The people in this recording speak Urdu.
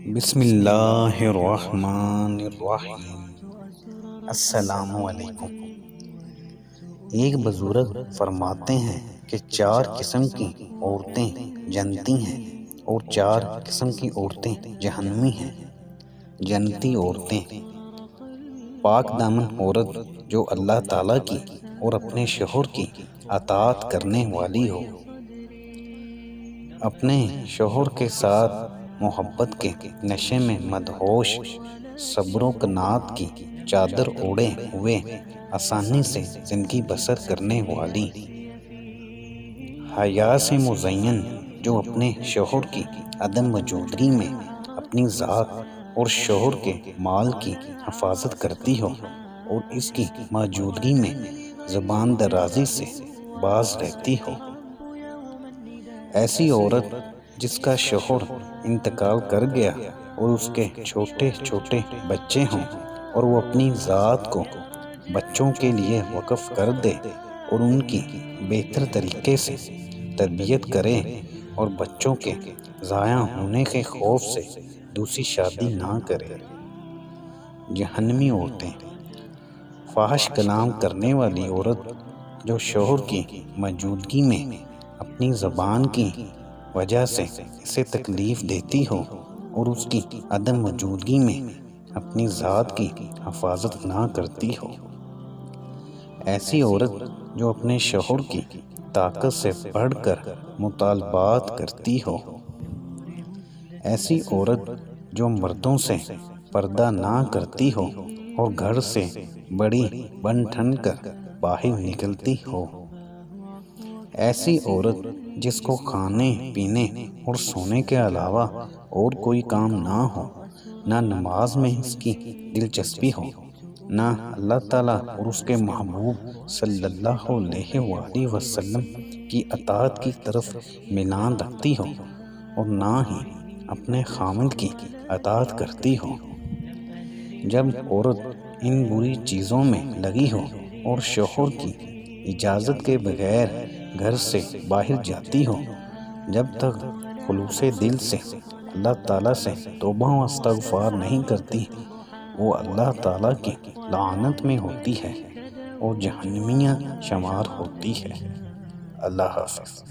بسم اللہ الرحمن الرحیم۔ السلام علیکم۔ ایک بزرگ فرماتے ہیں کہ 4 قسم کی عورتیں جنتی ہیں اور 4 قسم کی عورتیں جہنمی ہیں۔ جنتی عورتیں: پاک دامن عورت جو اللہ تعالیٰ کی اور اپنے شوہر کی اطاعت کرنے والی ہو، اپنے شوہر کے ساتھ محبت کے نشے میں مدہوش، صبر و قناعت کی چادر اوڑھے ہوئے آسانی سے زندگی بسر کرنے والی۔ حیا سے مزین جو اپنے شوہر کی عدم موجودگی میں اپنی ذات اور شوہر کے مال کی حفاظت کرتی ہو اور اس کی موجودگی میں زبان درازی سے باز رہتی ہو۔ ایسی عورت جس کا شوہر انتقال کر گیا اور اس کے چھوٹے چھوٹے بچے ہوں اور وہ اپنی ذات کو بچوں کے لیے وقف کر دے اور ان کی بہتر طریقے سے تربیت کرے اور بچوں کے ضائع ہونے کے خوف سے دوسری شادی نہ کرے۔ جہنمی عورتیں: فحش کلام کرنے والی عورت جو شوہر کی موجودگی میں اپنی زبان کی وجہ سے اسے تکلیف دیتی ہو اور اس کی عدم موجودگی میں اپنی ذات کی حفاظت نہ کرتی ہو۔ ایسی عورت جو اپنے شوہر کی طاقت سے بڑھ کر مطالبات کرتی ہو۔ ایسی عورت جو مردوں سے پردہ نہ کرتی ہو اور گھر سے بڑی بن ٹھن کر باہر نکلتی ہو۔ ایسی عورت جس کو کھانے پینے اور سونے کے علاوہ اور کوئی کام نہ ہو، نہ نماز میں اس کی دلچسپی ہو، نہ اللہ تعالیٰ اور اس کے محبوب صلی اللہ علیہ وآلہ وسلم کی اطاعت کی طرف میلان رکھتی ہو اور نہ ہی اپنے خاوند کی اطاعت کرتی ہو۔ جب عورت ان بری چیزوں میں لگی ہو اور شوہر کی اجازت کے بغیر گھر سے باہر جاتی ہو، جب تک خلوص دل سے اللہ تعالیٰ سے توبہ و استغفار نہیں کرتی، وہ اللہ تعالیٰ کی لعنت میں ہوتی ہے اور جہنمیہ شمار ہوتی ہے۔ اللہ حافظ۔